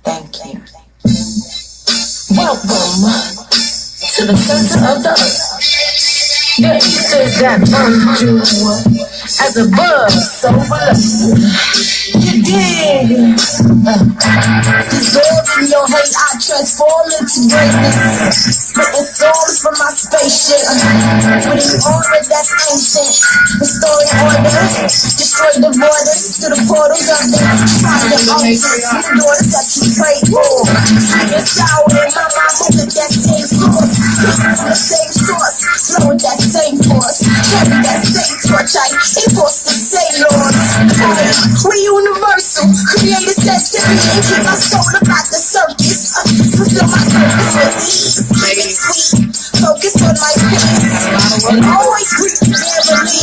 Thank you. Welcome to the center of the earth. This is that virtue as a buzz so blessed. You dig? Dissolving your hate, I transform into greatness. Spitting songs from my spaceship. Putting order that's ancient. Restoring order. Destroy the borders through the portals of the fire altars. New daughters that you pray for. Sweet and sour in my mouth with that same sauce. The same source. Flow with that same force. Carry that same torch. I enforce the same laws. We universal. Creators that sit and keep my soul about the circus. Fulfill my purpose with ease. Keep it sweet. Focus on my peace. And always greet the family.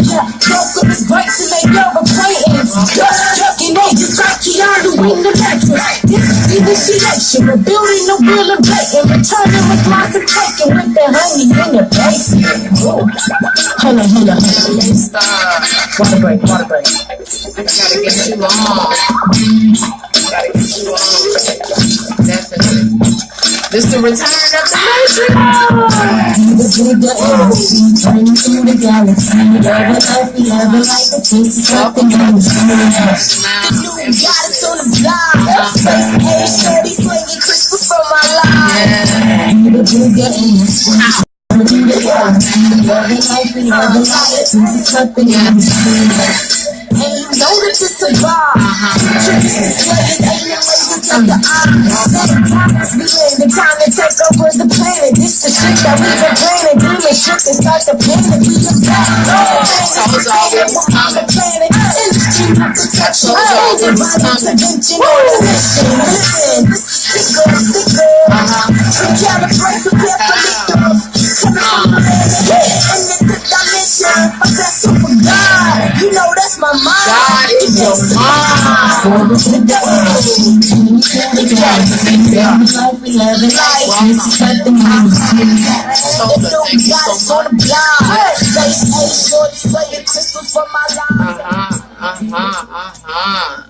Yeah, welcome is great to make your acquaintance. Ducking ages like Keanu in the mattress. This is initiation. We're building the wheel of bacon. Returning with lots of bacon with the honey in the basement. Hold on. Stop. Water break. Gotta get you on. Definitely. This the return of the Matriarch. Turning through the galaxy. Ever like the taste of something that was new goddess on the block. Space age, shorty slinging crystals from my life. The bigger in the sky. Through the galaxy. Ever like the taste of something that was new. And you know that to survive. Tricks to slaves, alien races of the eye. Sometimes we in the time to take over the planet. This the shit that we've been planning. Demon shit that start the planet. We just back. Told y'all it was coming. Industry not to touch you. Divine intervention on the mission. Listen, this is sticker. Recalibrate, prepare for liftoff. Coming from the land. In the fifth dimension. A vessel for God. You know that's my mind. God is your mom.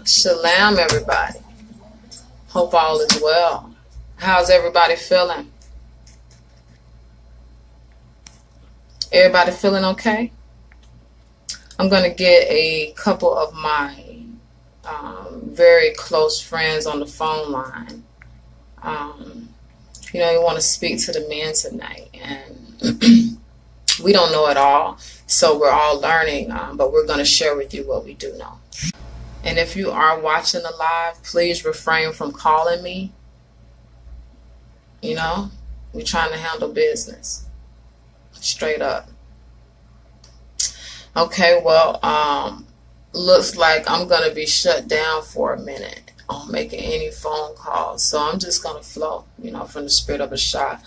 Shalom, everybody. Hope all is well. How's everybody feeling? Everybody feeling okay? I'm going to get a couple of my very close friends on the phone line. You want to speak to the men tonight. And we don't know it all, so we're all learning, but we're going to share with you what we do know. And if you are watching the live, please refrain from calling me. We're trying to handle business. Straight up. Okay, well, looks like I'm going to be shut down for a minute on making any phone calls. So I'm just going to flow, from the spirit of a shot.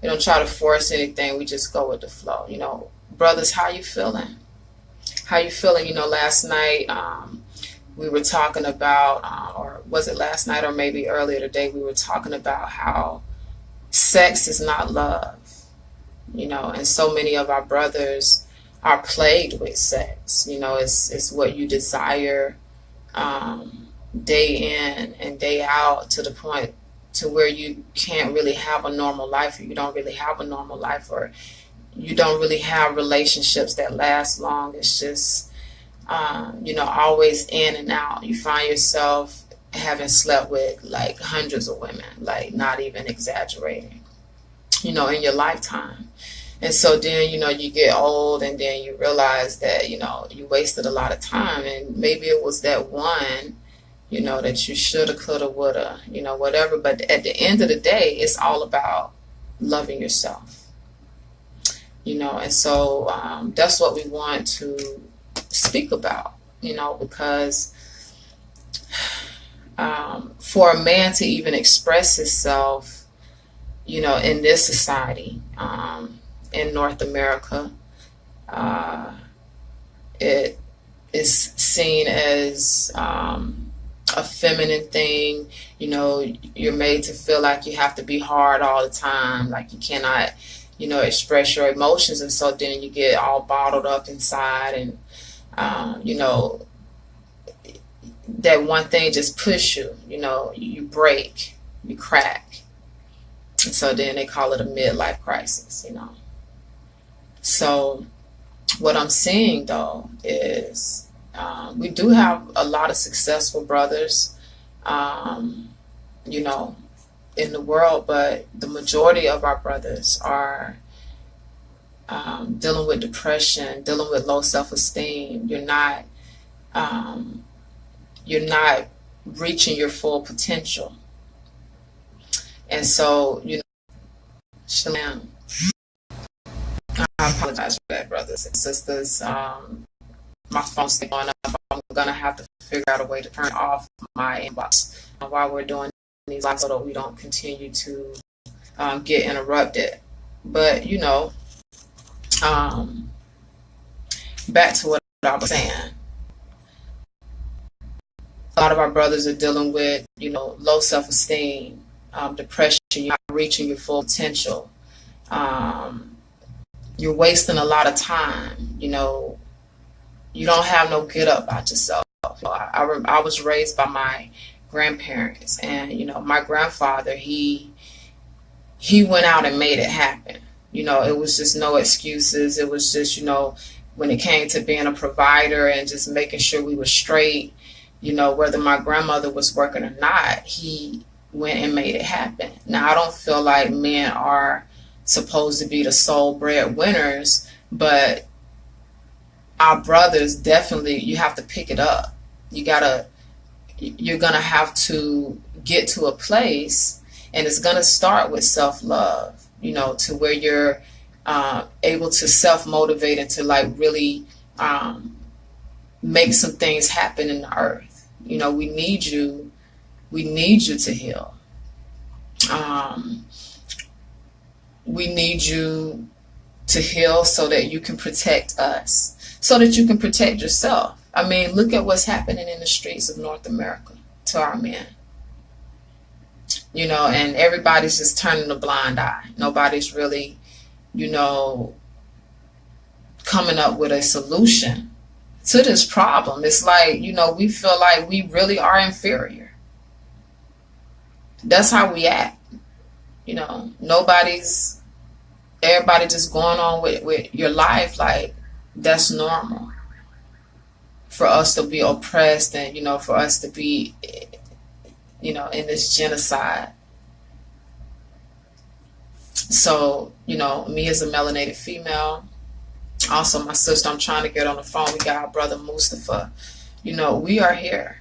We don't try to force anything. We just go with the flow. Brothers, how you feeling? How you feeling? Last night we were talking about, or was it last night or maybe earlier today, we were talking about how sex is not love, and so many of our brothers are plagued with sex. It's what you desire day in and day out, to the point to where you can't really have a normal life, or you don't really have a normal life, or you don't really have relationships that last long. It's just, always in and out. You find yourself having slept with like hundreds of women, like not even exaggerating, in your lifetime. And so then, you get old, and then you realize that, you wasted a lot of time, and maybe it was that one, that you shoulda, coulda, woulda, whatever. But at the end of the day, it's all about loving yourself, and so that's what we want to speak about, because for a man to even express himself, in this society, in North America, it is seen as a feminine thing. You're made to feel like you have to be hard all the time, like you cannot, express your emotions, and so then you get all bottled up inside, and that one thing just push you, you break, you crack. And so then they call it a midlife crisis. So what I'm seeing though is we do have a lot of successful brothers, in the world, but the majority of our brothers are dealing with depression, dealing with low self-esteem. You're not reaching your full potential. And so, Shalom. I apologize for that, brothers and sisters. My phone's going up. I'm going to have to figure out a way to turn off my inbox while we're doing these lives so that we don't continue to get interrupted. But, back to what I was saying. A lot of our brothers are dealing with, low self-esteem, depression. You're not reaching your full potential. You're wasting a lot of time. You don't have no get up about yourself. I was raised by my grandparents, and my grandfather, he went out and made it happen. It was just no excuses. It was just, when it came to being a provider and just making sure we were straight, whether my grandmother was working or not, he went and made it happen. Now, I don't feel like men are supposed to be the sole breadwinners, but our brothers, definitely, you have to pick it up. You're gonna have to get to a place, and it's gonna start with self-love, to where you're able to self-motivate and to really make some things happen in the earth. We need you to heal. We need you to heal so that you can protect us, so that you can protect yourself. I mean, look at what's happening in the streets of North America to our men. And everybody's just turning a blind eye. Nobody's really, coming up with a solution to this problem. It's like, we feel like we really are inferior. That's how we act. Everybody just going on with your life like that's normal. For us to be oppressed and, for us to be, in this genocide. So, me as a melanated female, also my sister, I'm trying to get on the phone. We got our brother Mustafa. We are here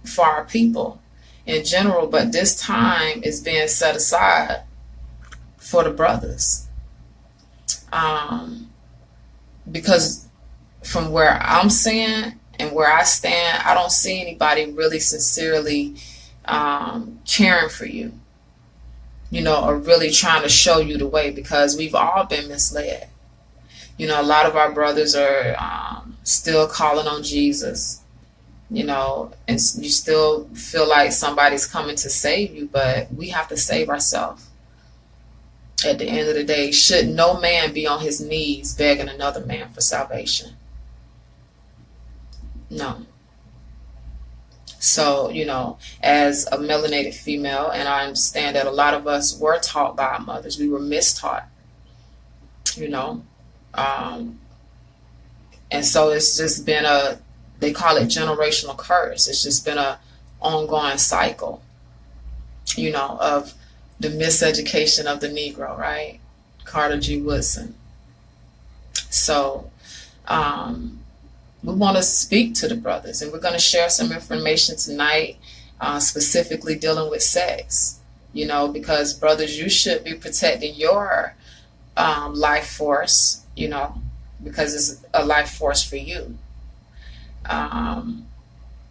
for our people in general, but this time is being set aside for the brothers. Because from where I'm seeing and where I stand, I don't see anybody really sincerely caring for you, or really trying to show you the way, because we've all been misled. A lot of our brothers are still calling on Jesus, and you still feel like somebody's coming to save you, but we have to save ourselves. At the end of the day, should no man be on his knees begging another man for salvation? No. So, as a melanated female, and I understand that a lot of us were taught by our mothers, we were mistaught, and so it's just been they call it generational curse. It's just been a ongoing cycle, of the miseducation of the Negro, right? Carter G. Woodson. So, we want to speak to the brothers, and we're going to share some information tonight, specifically dealing with sex, because brothers, you should be protecting your life force, because it's a life force for you, and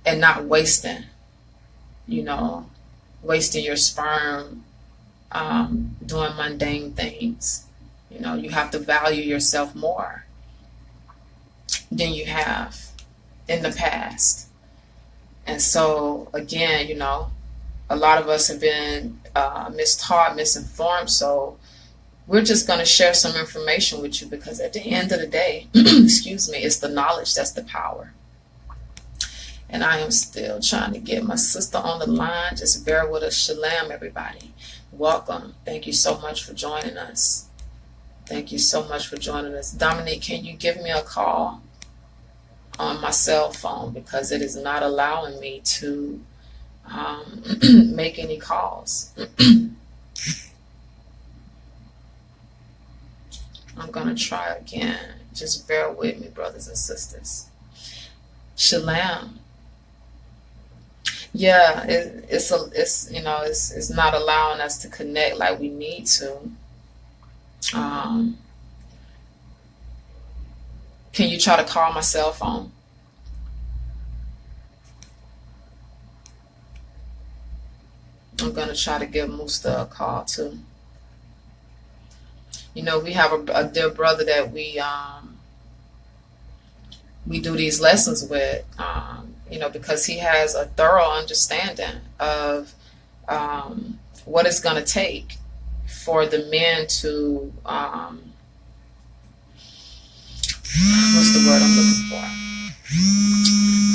not wasting your sperm doing mundane things. You have to value yourself more than you have in the past. And so again, a lot of us have been mistaught, misinformed. So we're just going to share some information with you, because at the end of the day, excuse me, it's the knowledge that's the power. And I am still trying to get my sister on the line. Just bear with us. Shalom, everybody. Welcome. Thank you so much for joining us. Thank you so much for joining us. Dominique, can you give me a call on my cell phone, because it is not allowing me to make any calls. I'm going to try again. Just bear with me, brothers and sisters. Shalom. Yeah, it's not allowing us to connect like we need to. Can you try to call my cell phone? I'm going to try to give Musta a call too. You know, we have a dear brother that we do these lessons with, you know, because he has a thorough understanding of what it's going to take for the men to, what's the word I'm looking for?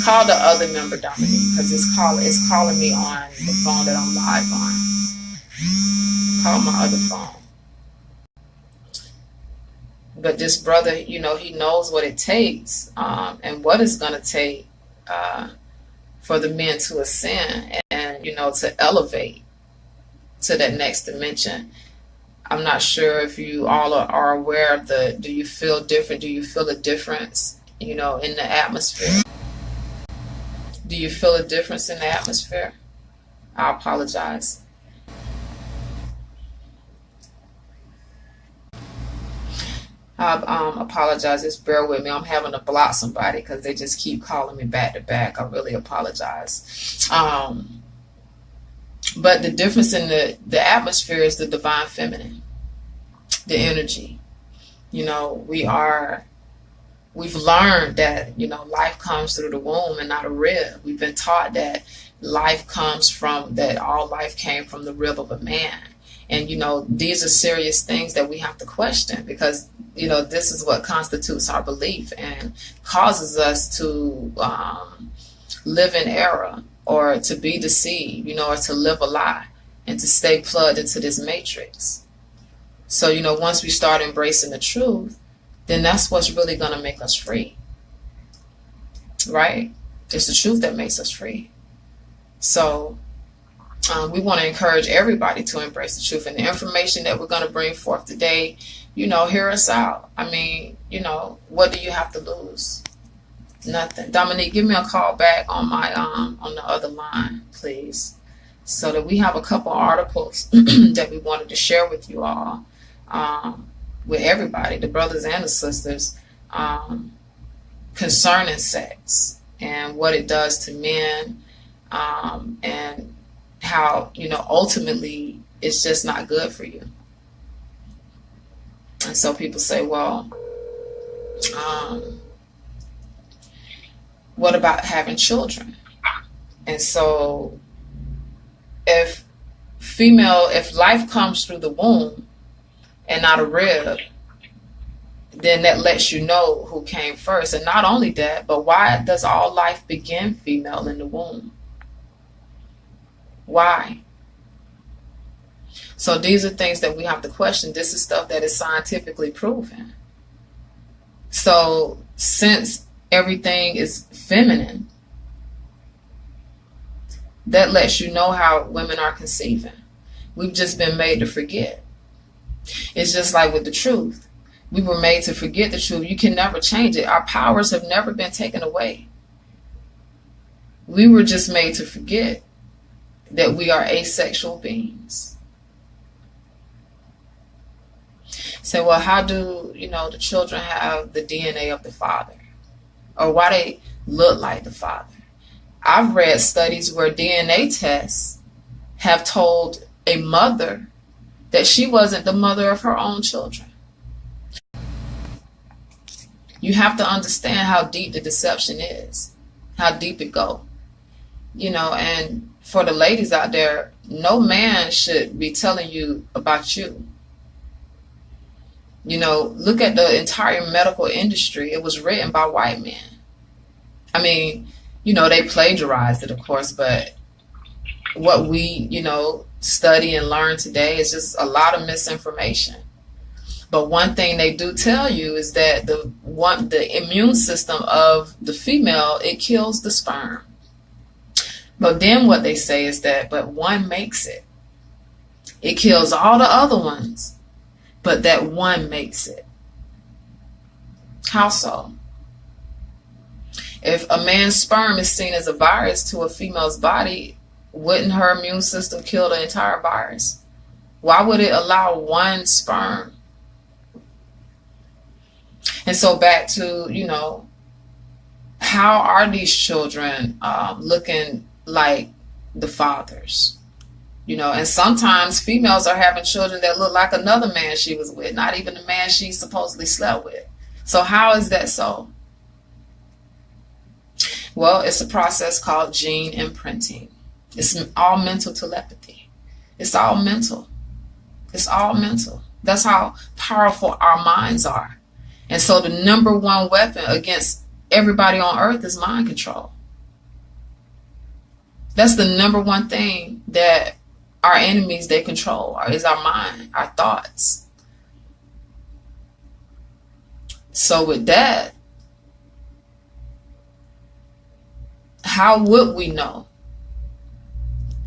Call the other member, Dominique, because it's calling me on the phone that I'm live on. Call my other phone. But this brother, you know, he knows what it takes and what it's going to take for the men to ascend and, you know, to elevate to that next dimension. I'm not sure if you all are aware of do you feel different? Do you feel a difference, you know, in the atmosphere? Do you feel a difference in the atmosphere? I apologize. I apologize. Just bear with me. I'm having to block somebody because they just keep calling me back to back. I really apologize. But the difference in the atmosphere is the divine feminine, the energy. You know, we've learned that, you know, life comes through the womb and not a rib. We've been taught that all life came from the rib of a man. And, you know, these are serious things that we have to question, because, you know, this is what constitutes our belief and causes us to live in error, or to be deceived, you know, or to live a lie and to stay plugged into this matrix. So, you know, once we start embracing the truth, then that's what's really going to make us free. Right? It's the truth that makes us free. So we want to encourage everybody to embrace the truth, and the information that we're going to bring forth today, you know, hear us out. I mean, you know, what do you have to lose? Nothing. Dominique, give me a call back on my on the other line, please, so that we have a couple articles that we wanted to share with you all, with everybody, the brothers and the sisters, concerning sex and what it does to men, and how, you know, ultimately it's just not good for you. And so people say, well, what about having children? And so if life comes through the womb and not a rib, then that lets you know who came first. And not only that, but why does all life begin female in the womb? Why? So these are things that we have to question. This is stuff that is scientifically proven. So since everything is feminine, that lets you know how women are conceiving. We've just been made to forget. It's just like with the truth. We were made to forget the truth. You can never change it. Our powers have never been taken away. We were just made to forget that we are asexual beings. So, well, how do, you know, the children have the DNA of the father? Or why they look like the father? I've read studies where DNA tests have told a mother that she wasn't the mother of her own children. You have to understand how deep the deception is, how deep it goes. You know, and for the ladies out there, no man should be telling you about you. You know, look at the entire medical industry. It was written by white men. I mean, they plagiarized it, of course, but what we, study and learn today is just a lot of misinformation. But one thing they do tell you is that the immune system of the female, it kills the sperm. But then what they say is that, but one makes it. It kills all the other ones, but that one makes it. How so? If a man's sperm is seen as a virus to a female's body, wouldn't her immune system kill the entire virus? Why would it allow one sperm? And so back to, how are these children looking like the fathers? And sometimes females are having children that look like another man she was with, not even the man she supposedly slept with. So how is that so? Well, it's a process called gene imprinting. It's all mental telepathy. It's all mental. It's all mental. That's how powerful our minds are. And so the number one weapon against everybody on earth is mind control. That's the number one thing that our enemies, they control, is our mind, our thoughts. So with that, how would we know?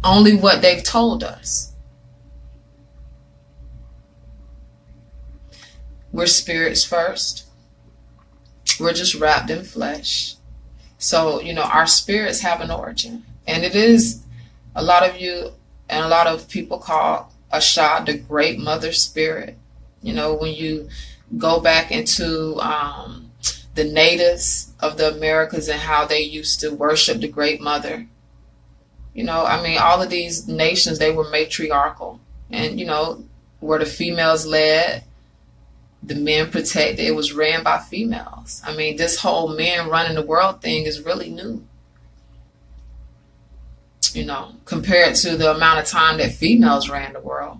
Only what they've told us. We're spirits first. We're just wrapped in flesh. So, our spirits have an origin. And it is, a lot of you and a lot of people call Asha the great mother spirit. When you go back into the natives of the Americas and how they used to worship the great mother. All of these nations, they were matriarchal. And, where the females led, the men protected, it was ran by females. This whole men running the world thing is really new. Compared to the amount of time that females ran the world.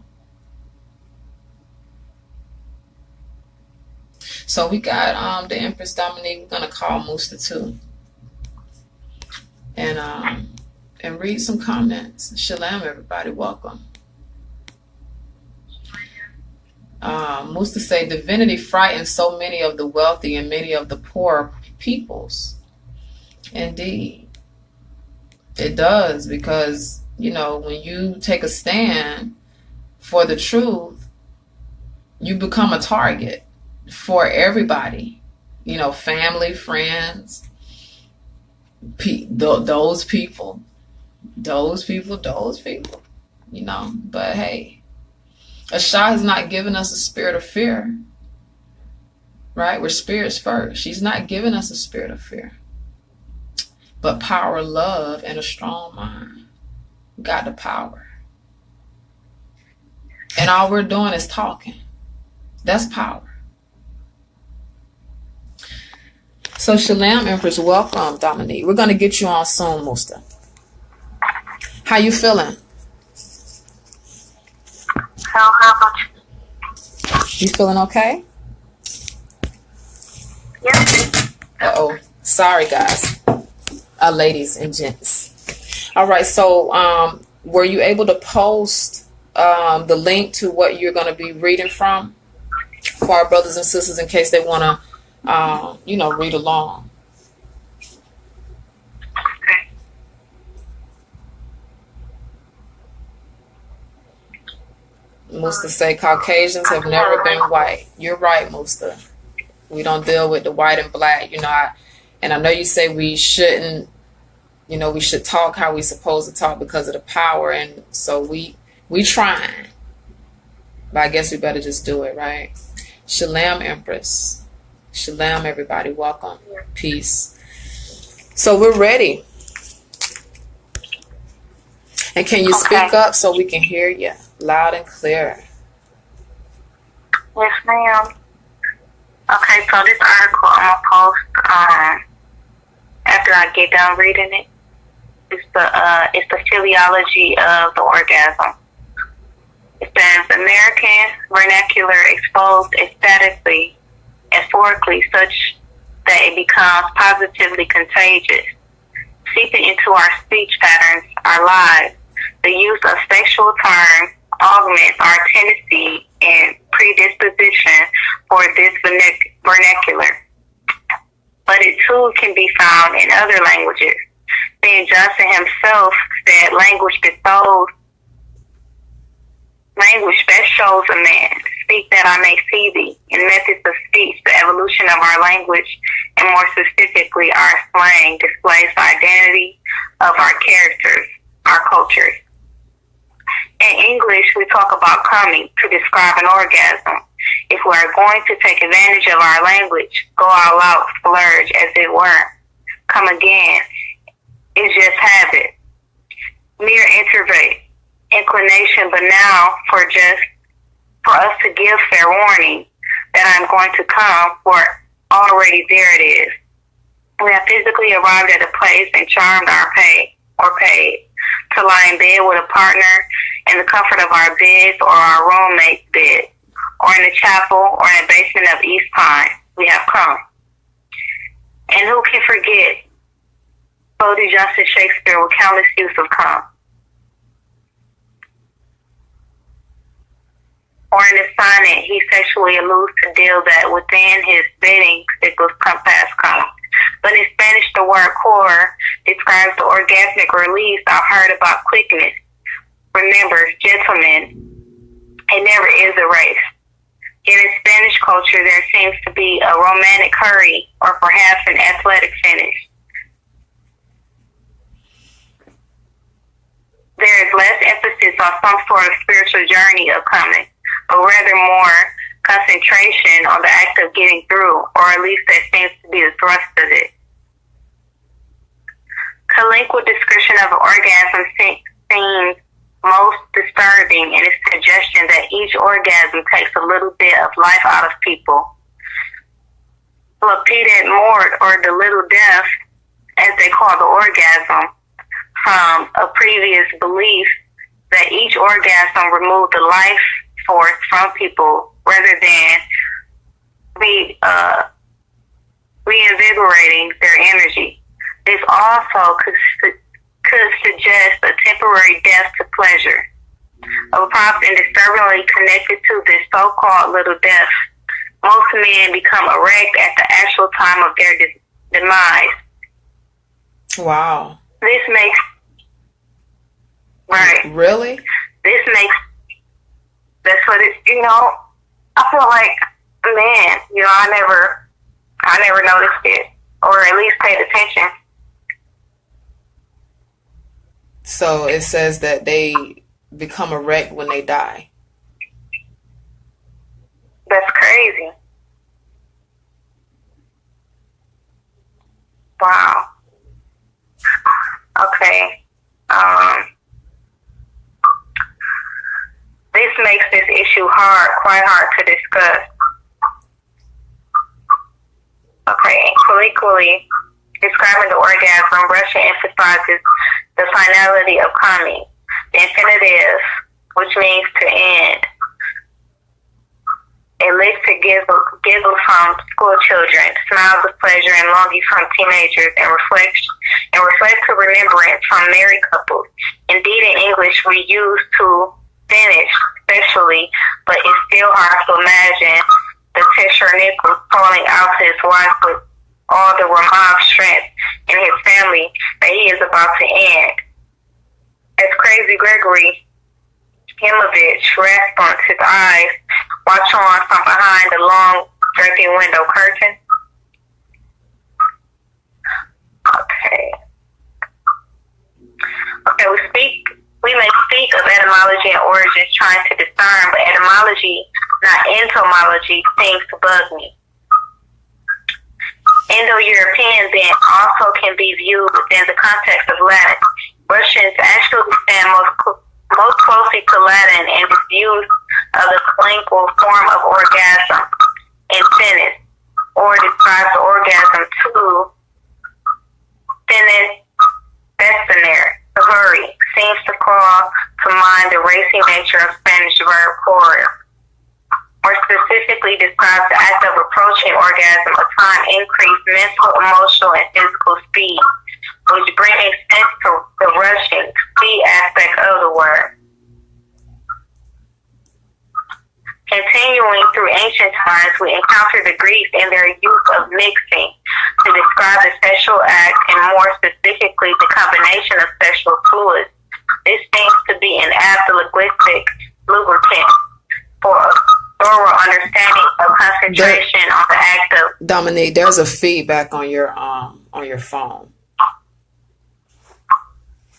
So we got the Empress Dominique. We're gonna call Musta too, and read some comments. Shalom, everybody. Welcome. Musta say divinity frightens so many of the wealthy and many of the poor peoples. Indeed. It does, because, when you take a stand for the truth, you become a target for everybody. Family, friends, those people. But hey, Asha has not given us a spirit of fear, right? We're spirits first. She's not giving us a spirit of fear, but power, love, and a strong mind. We got the power. And all we're doing is talking. That's power. So Shalom, Empress, welcome, Dominique. We're going to get you on soon, Musta. How you feeling? How about you? You feeling okay? Yes. Uh-oh. Sorry, guys. Ladies and gents. All right, so were you able to post the link to what you're going to be reading from for our brothers and sisters in case they want to, read along? Okay. Musta say Caucasians have never been white. You're right, Musta. We don't deal with the white and black. And I know you say we shouldn't, we should talk how we supposed to talk because of the power. And so we trying. But I guess we better just do it, right? Shalom, Empress. Shalom, everybody. Welcome. Peace. So we're ready. And can you speak up so we can hear you loud and clear? Yes, ma'am. Okay, so this article I'm gonna post after I get done reading it. It's the physiology of the orgasm. It says American vernacular exposed ecstatically, euphorically, such that it becomes positively contagious. seeping into our speech patterns, our lives. The use of sexual terms augments our tendency and predisposition for this vernacular. But it too can be found in other languages. Ben Jonson himself said, language best shows a man. Speak that I may see thee. In methods of speech, the evolution of our language, and more specifically our slang, displays the identity of our characters, our cultures. In English, we talk about coming to describe an orgasm. If we are going to take advantage of our language, go all out, splurge, as it were. Come again, is just habit. Mere inclination, but now for us to give fair warning that I'm going to come, for already there it is. We have physically arrived at a place and charmed our paid to lie in bed with a partner in the comfort of our beds or our roommate's bed, or in the chapel or in the basement of East Pine. We have come. And who can forget Bodie Johnson Shakespeare with countless use of come? Or in the sonnet, he sexually alludes to deal that within his bedding sickles come past come. But in Spanish, the word core describes the orgasmic release. I've heard about quickness. Remember, gentlemen, it never is a race. In Spanish culture, there seems to be a romantic hurry or perhaps an athletic finish. There is less emphasis on some sort of spiritual journey of coming, but rather more concentration on the act of getting through, or at least that seems to be the thrust of it. Colloquial description of orgasm seems most disturbing in its suggestion that each orgasm takes a little bit of life out of people. La petite mort, or the little death, as they call the orgasm, from a previous belief that each orgasm removed the life force from people rather than reinvigorating their energy. This also could suggest a temporary death to pleasure. A prompt and disturbingly connected to this so-called little death. Most men become erect at the actual time of their demise. Wow. This makes... Right. Really? This makes... That's what it... I feel like, man, I never noticed it. Or at least paid attention. So it says that they become erect when they die. That's crazy. Wow. Okay. This makes this issue quite hard to discuss. Okay, equally, describing the orgasm, Russia emphasizes the finality of coming, the infinitive, which means to end. Elixir giggles from school children, smiles of pleasure and longing from teenagers, and reflects to remembrance from married couples. Indeed, in English, we use to finish, especially, but it's still hard to imagine the Tesher Nichols calling out to his wife with all the removed strength in his family that he is about to end. As Crazy Gregory Himovich rests his eyes, watch on from behind the long, draping window curtain. Okay, we may speak of etymology and origins trying to discern, but etymology, not entomology, seems to bug me. Indo-European then also can be viewed within the context of Latin. Russians actually stand most closely to Latin in its use of the clinical form of orgasm in finis, or describes the orgasm to finis destinare. The hurry seems to call to mind the racing nature of Spanish verb correr, or specifically describes the act of approaching orgasm, a time increased mental, emotional, and physical speed. which brings sense to the Russian speed aspect of the word. Continuing through ancient times, we encounter the Greeks in their use of mixing to describe the sexual act, and more specifically, the combination of sexual fluids. This seems to be an apt linguistic lubricant for a thorough understanding of concentration on the act of. Dominique, there's a feedback on your phone.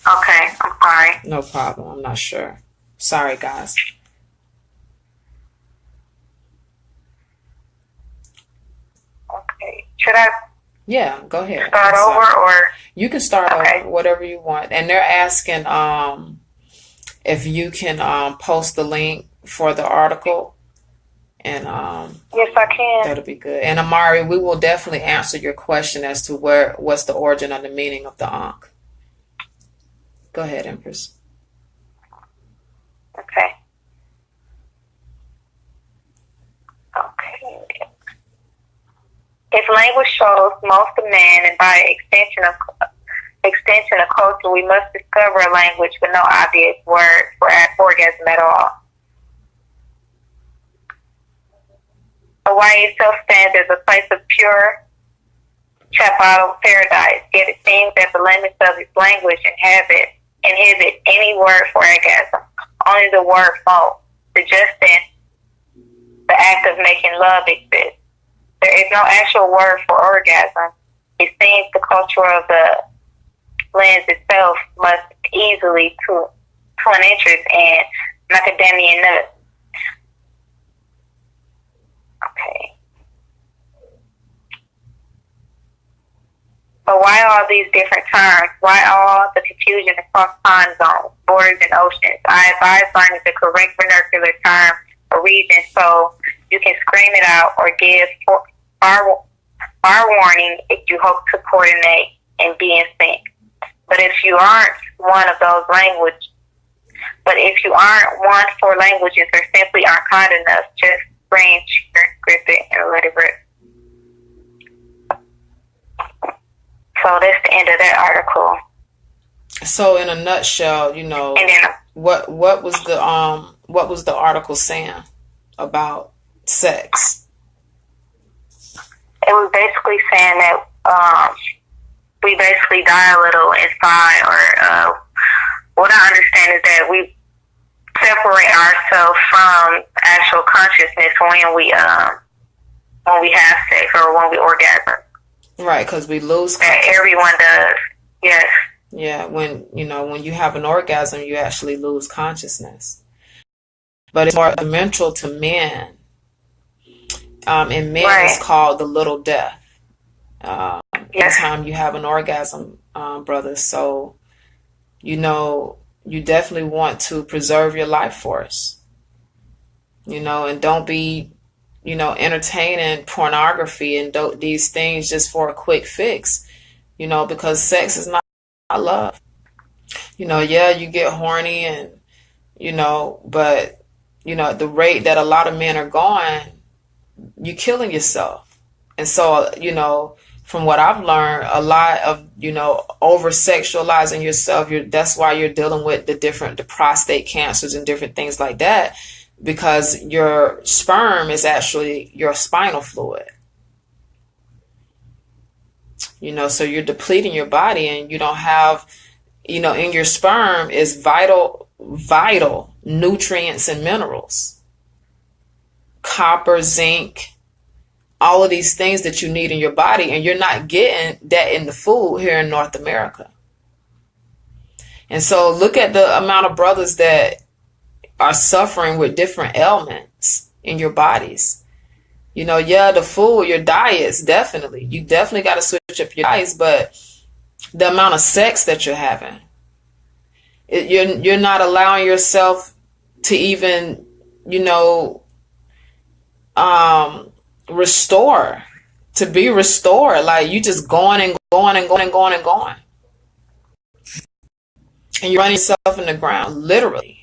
Okay, I'm sorry. No problem. I'm not sure. Sorry, guys. Okay. Should I? Yeah, go ahead. Start over, or you can start over, whatever you want. And they're asking if you can post the link for the article, and yes, I can. That'll be good. And Amari, we will definitely answer your question as to what's the origin of the meaning of the Ankh. Go ahead, Empress. Okay. If language shows most of man, and by extension of culture, we must discover a language with no obvious word for orgasm at all. Hawaii itself stands as a place of pure chapal paradise, yet it seems that the limits of its language inhibit any word for orgasm. Only the word mo, suggesting the act of making love exists. There is no actual word for orgasm. It seems the culture of the lens itself must easily to an interest in macadamia nuts. Okay. But why all these different terms? Why all the confusion across time zones, borders, and oceans? I advise learning the correct vernacular term or region so you can scream it out or give far warning if you hope to coordinate and be in sync. But if you aren't one for languages or simply aren't kind enough, just scream, grip it, and let it rip. So that's the end of that article. So in a nutshell, what was the article saying about sex? It was basically saying that we basically die a little inside, or what I understand is that we separate ourselves from actual consciousness when we have sex or when we orgasm. Right, because we lose consciousness. Everyone does. Yes. Yeah, when you have an orgasm, you actually lose consciousness. But it's more mental to men. In men, right. It's called the little death. Yes. Anytime you have an orgasm, brother. So, you definitely want to preserve your life force. And don't be, entertaining pornography and these things just for a quick fix. Because sex is not love. Yeah, you get horny and, but, at the rate that a lot of men are going, you're killing yourself. And so, from what I've learned, a lot of, over sexualizing yourself, that's why you're dealing with the prostate cancers and different things like that, because your sperm is actually your spinal fluid. So you're depleting your body, and you don't have, in your sperm is vital nutrients and minerals, copper, zinc, all of these things that you need in your body, and you're not getting that in the food here in North America. And so look at the amount of brothers that are suffering with different ailments in your bodies. The food, your diets, definitely. You definitely got to switch up your diets, but the amount of sex that you're having, you're not allowing yourself to even, restore, to be restored. Like, you just going and going and going and going and going. And you're running yourself in the ground, literally.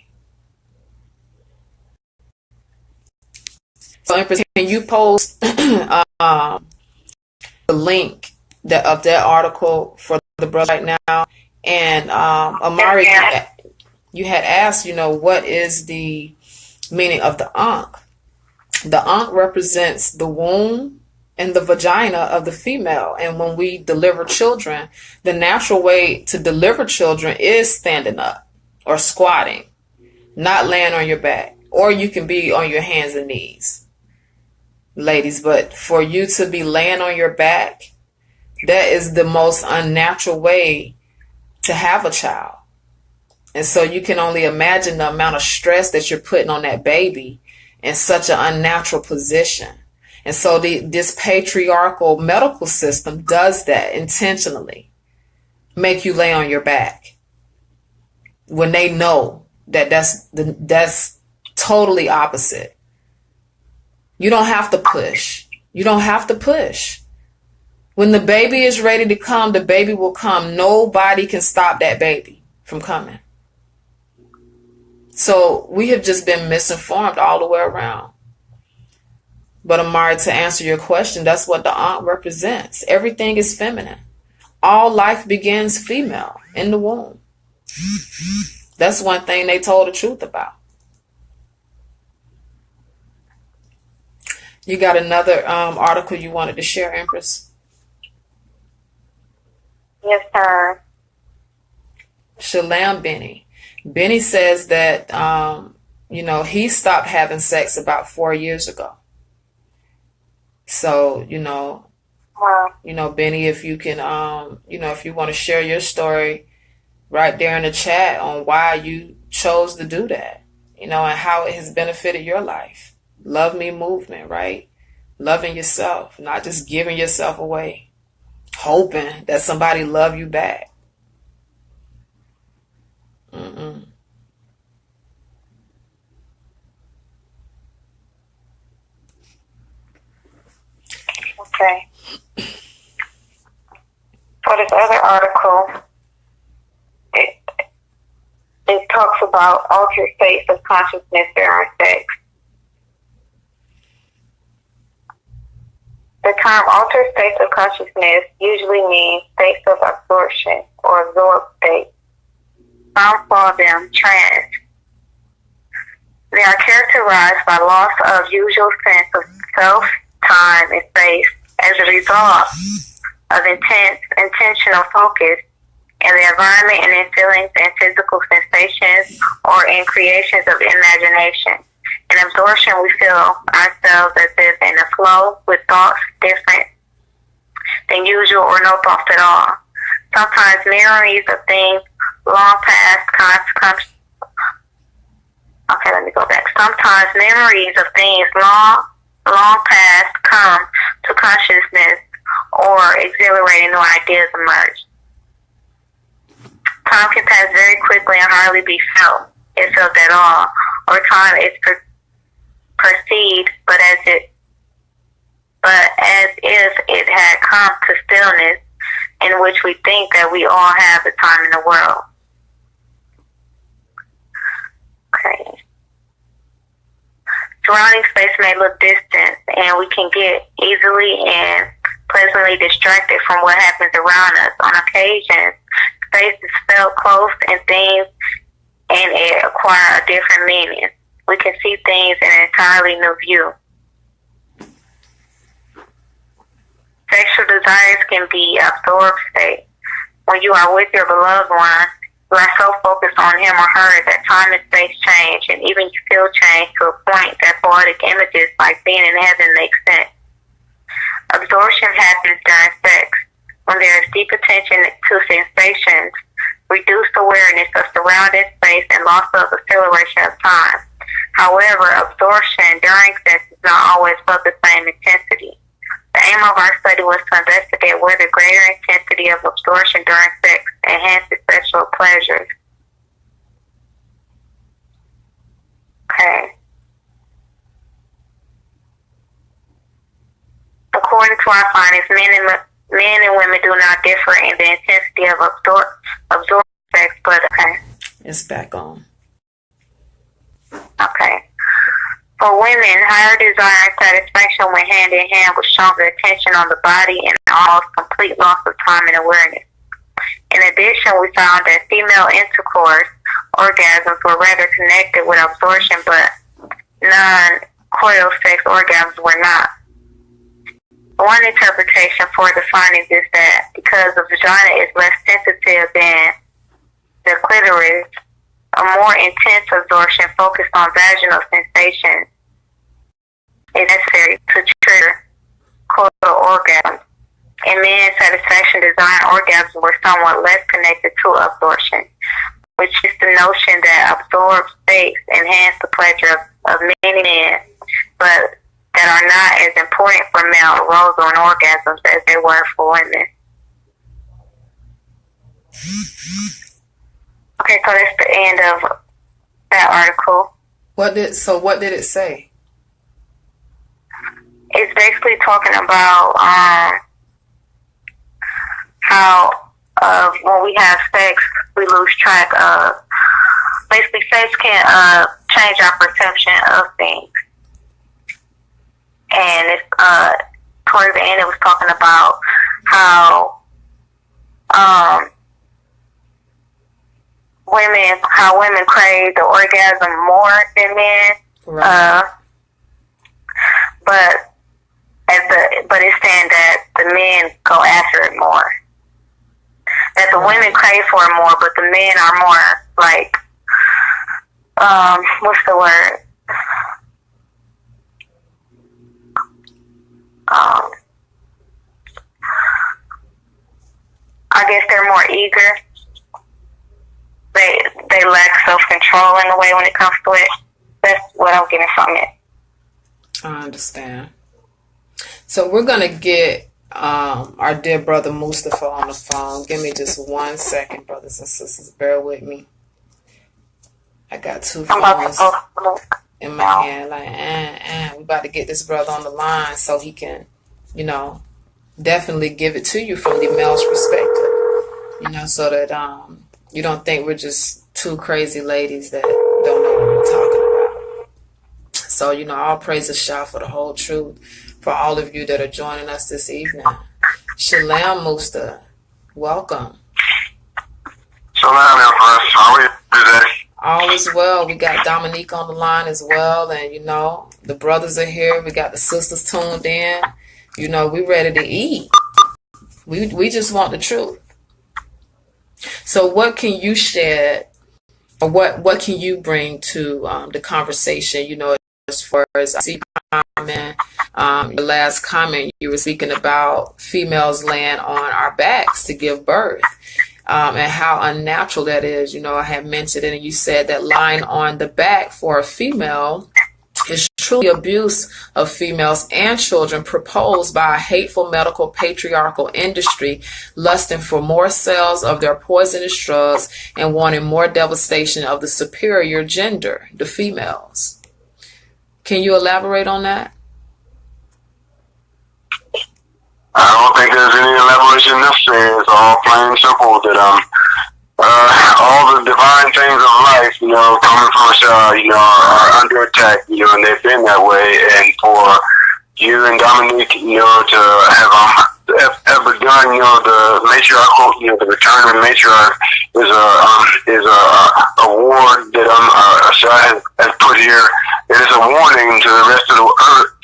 So, can you post the link of that article for the brother right now. And Amari, you had asked, what is the meaning of the ankh? The ankh represents the womb and the vagina of the female. And when we deliver children, the natural way to deliver children is standing up or squatting, not laying on your back. Or you can be on your hands and knees, ladies. But for you to be laying on your back, that is the most unnatural way to have a child. And so you can only imagine the amount of stress that you're putting on that baby in such an unnatural position. And so this patriarchal medical system does that intentionally, make you lay on your back when they know that that's totally opposite. You don't have to push. You don't have to push. When the baby is ready to come, the baby will come. Nobody can stop that baby from coming. So we have just been misinformed all the way around. But Amari, to answer your question, that's what the ankh represents. Everything is feminine. All life begins female in the womb. That's one thing they told the truth about. You got another article you wanted to share, Empress? Yes, sir. Shalom Benny. Benny says that, he stopped having sex about 4 years ago. So, Wow. Benny, if you can, if you want to share your story right there in the chat on why you chose to do that, and how it has benefited your life. Love me movement, right? Loving yourself, not just giving yourself away, hoping that somebody love you back. Okay. For this other article, it talks about altered states of consciousness during sex. The term altered states of consciousness usually means states of absorption or absorbed states. Some call them trance. They are characterized by loss of usual sense of self, time, and space as a result of intense, intentional focus in the environment and in feelings and physical sensations or in creations of imagination. In absorption, we feel ourselves as if in a flow with thoughts different than usual or no thoughts at all. Sometimes memories of things long past Sometimes memories of things long past come to consciousness or exhilarating new ideas emerge. Time can pass very quickly and hardly be felt, if felt at all, or time is perceived, but as if it had come to stillness, in which we think that we all have the time in the world. Okay. Surrounding space may look distant, and we can get easily and pleasantly distracted from what happens around us. On occasion, space is felt close and things and it acquire a different meaning. We can see things in an entirely new view. Sexual desires can be absorbed state. When you are with your beloved one, you are so focused on him or her that time and space change, and even you feel change to a point that poetic images like being in heaven make sense. Absorption happens during sex, when there is deep attention to sensations, reduced awareness of surrounding space, and loss of acceleration of time. However, absorption during sex is not always of the same intensity. The aim of our study was to investigate whether greater intensity of absorption during sex enhances sexual pleasures. Okay. According to our findings, men and women do not differ in the intensity of absorbed sex, but okay. It's back on. Okay. For women, higher desire and satisfaction went hand in hand with stronger attention on the body and almost complete loss of time and awareness. In addition, we found that female intercourse orgasms were rather connected with absorption, but non-coital sex orgasms were not. One interpretation for the findings is that because the vagina is less sensitive than the clitoris, a more intense absorption focused on vaginal sensation is necessary to trigger coital orgasms. In men, satisfaction design orgasms were somewhat less connected to absorption, which is the notion that absorbed states enhance the pleasure of many men, but that are not as important for male arousal and orgasms as they were for women. Okay, so that's the end of that article. What did it say? It's basically talking about how when we have sex, we lose track of. Basically, sex can change our perception of things. And it's towards the end, it was talking about how women crave the orgasm more than men. Right. But it's saying that the men go after it more. That the women crave for it more, but the men are more like, what's the word? I guess they're more eager. They lack self-control in a way when it comes to it. That's what I'm getting from it. I understand. So we're going to get our dear brother Mustafa on the phone. Give me just 1 second, brothers and sisters. Bear with me. I got 2 phones in my hand. Like, we're about to get this brother on the line so he can, definitely give it to you from the male's perspective. So that you don't think we're just 2 crazy ladies that don't know what we're talking about. So, all praise is Shah for the whole truth. For all of you that are joining us this evening. Shalom, Musta. Welcome. Shalom, Nymphos. How are you today? All is well. We got Dominique on the line as well. And, the brothers are here. We got the sisters tuned in. We ready to eat. We just want the truth. So what can you share, or what can you bring to the conversation, as far as I see comment, your last comment, you were speaking about females laying on our backs to give birth, and how unnatural that is. I had mentioned it, and you said that lying on the back for a female is truly abuse of females and children proposed by a hateful medical patriarchal industry, lusting for more sales of their poisonous drugs and wanting more devastation of the superior gender, the females. Can you elaborate on that? I don't think there's any elaboration necessary. It's all plain and simple that all the divine things of life, coming from us, are under attack, and they've been that way. And for you and Dominique, to have begun, the matriarchal, the return of the matriarch is a award that Shah has put here. It is a warning to the rest of the earth,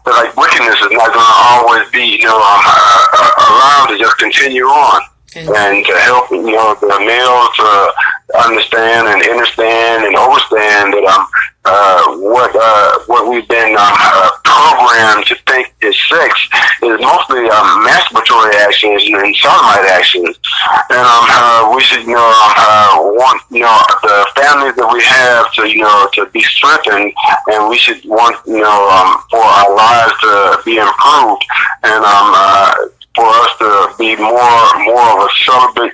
that like wickedness is not going to always be, allowed to just continue on. And to help, the males understand and understand and understand that what we've been programmed to think is sex is mostly masturbatory actions and sodomite actions. And we should, want, the families that we have to be strengthened, and we should want, for our lives to be improved, and for us to be more of a celibate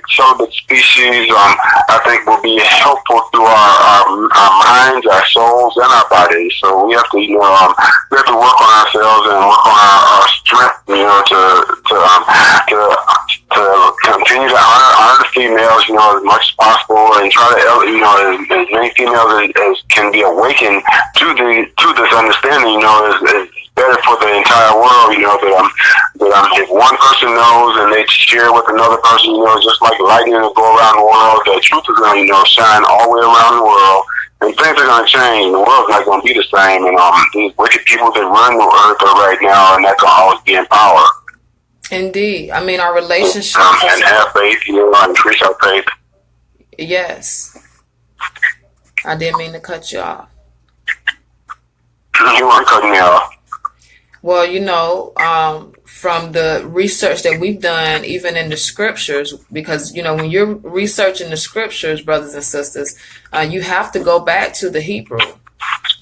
species, I think will be helpful to our minds, our souls, and our bodies. So we have to, we have to work on ourselves and work on our strength, to continue to honor the females, as much as possible, and try to, as many females as can be awakened to this understanding, as better for the entire world, if one person knows and they share with another person, just like lightning will go around the world, the truth is going to, shine all the way around the world, and things are going to change. The world's not going to be the same, and these wicked people that run the earth right now are not going to always be in power. Indeed. I mean, our relationships. And have faith, increase our faith. Yes. I didn't mean to cut you off. You weren't cutting me off. Well, from the research that we've done, even in the scriptures, because, when you're researching the scriptures, brothers and sisters, you have to go back to the Hebrew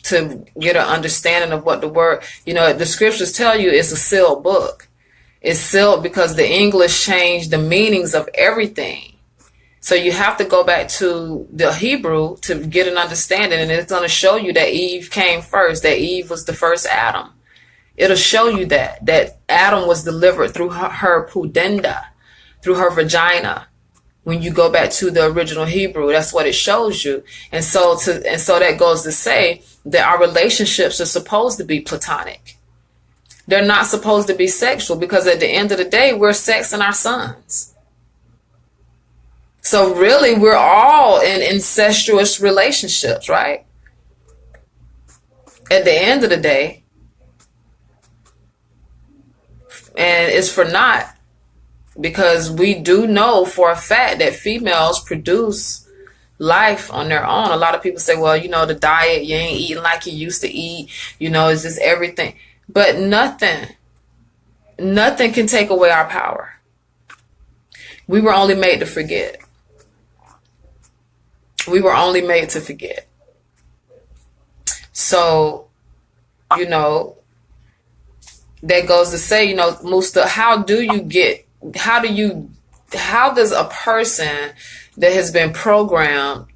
to get an understanding of what the word, the scriptures tell you it's a sealed book. It's sealed because the English changed the meanings of everything. So you have to go back to the Hebrew to get an understanding, and it's going to show you that Eve came first, that Eve was the first Adam. It'll show you that Adam was delivered through her pudenda, through her vagina. When you go back to the original Hebrew, that's what it shows you. And so that goes to say that our relationships are supposed to be platonic. They're not supposed to be sexual, because at the end of the day, we're sexing our sons. So really, we're all in incestuous relationships, right? At the end of the day. And it's for naught, because we do know for a fact that females produce life on their own. A lot of people say, well, the diet, you ain't eating like you used to eat. It's just everything. But nothing can take away our power. We were only made to forget. We were only made to forget. So, that goes to say, Musta, how does a person that has been programmed,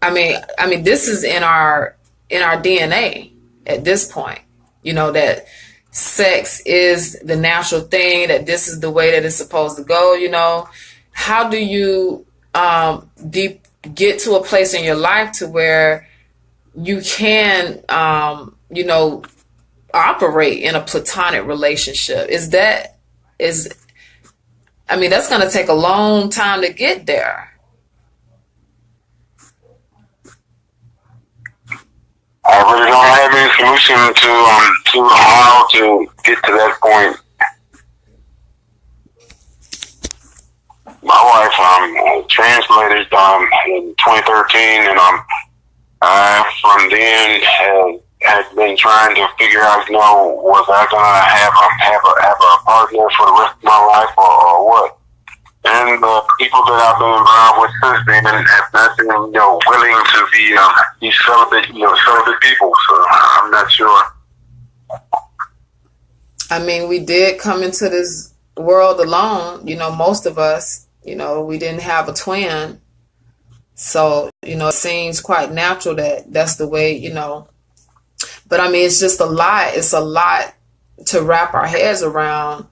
I mean, this is in our DNA at this point, that sex is the natural thing, that this is the way that it's supposed to go, how do you get to a place in your life to where you can, operate in a platonic relationship? That's going to take a long time to get there. I really don't have any solution to how to get to that point. My wife translated in 2013, and I from then had been trying to figure out, was I gonna have a partner for the rest of my life or what? And the people that I've been involved with since then have not been, willing to be celibate, celibate people. So I'm not sure. I mean, we did come into this world alone. Most of us, we didn't have a twin. So, it seems quite natural that that's the way, But it's just a lot. It's a lot to wrap our heads around.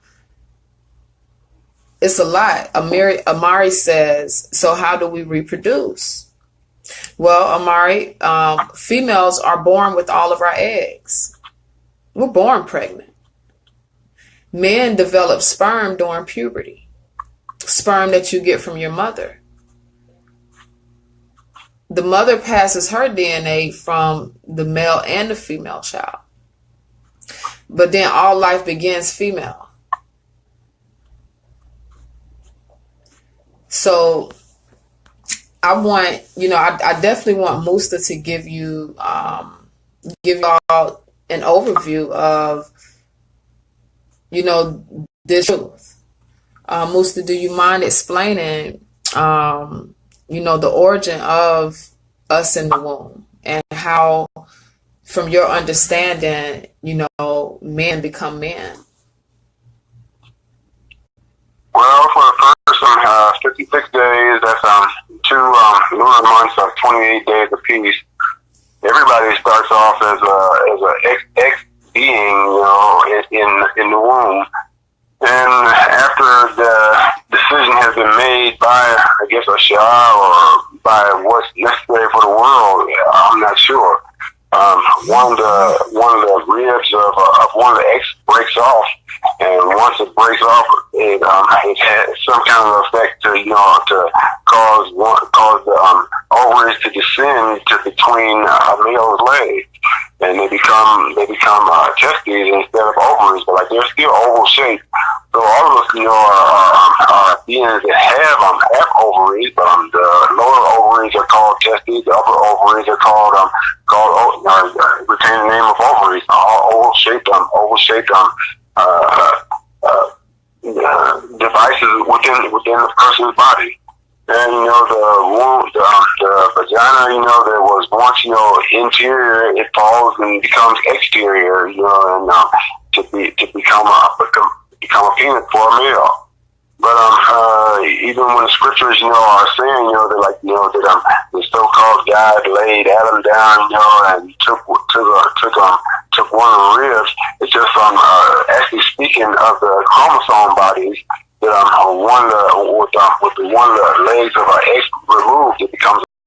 It's a lot. Amari says, so how do we reproduce? Well, Amari, females are born with all of our eggs. We're born pregnant. Men develop sperm during puberty. Sperm that you get from your mother. The mother passes her DNA from the male and the female child. But then all life begins female. So I want, I definitely want Musta to give you all an overview of, this truth. Musta, do you mind explaining, the origin of us in the womb, and how, from your understanding, men become men? Well, for the first 56 days, that's 2 lunar months of 28 days apiece. Everybody starts off as a ex being, in the womb. And after the decision has been made by, I guess, a Shah, or by what's necessary for the world, I'm not sure. One of the ribs of gives off it has some kind of effect to to cause the ovaries to descend to between a male's legs, and they become testes instead of ovaries, but like they're still oval shaped. So all of us are beings that have ovaries, but the lower ovaries are called testes, the upper ovaries are called retain the name of ovaries, all oval shaped devices within the person's body. And the womb, the vagina, that was once interior, it falls and becomes exterior, and to become a penis for a male. But even when the scriptures, are saying, that the so-called God laid Adam down, and took one of the ribs, it's just actually speaking of the chromosome bodies that with the one of the legs of our egg removed, it becomes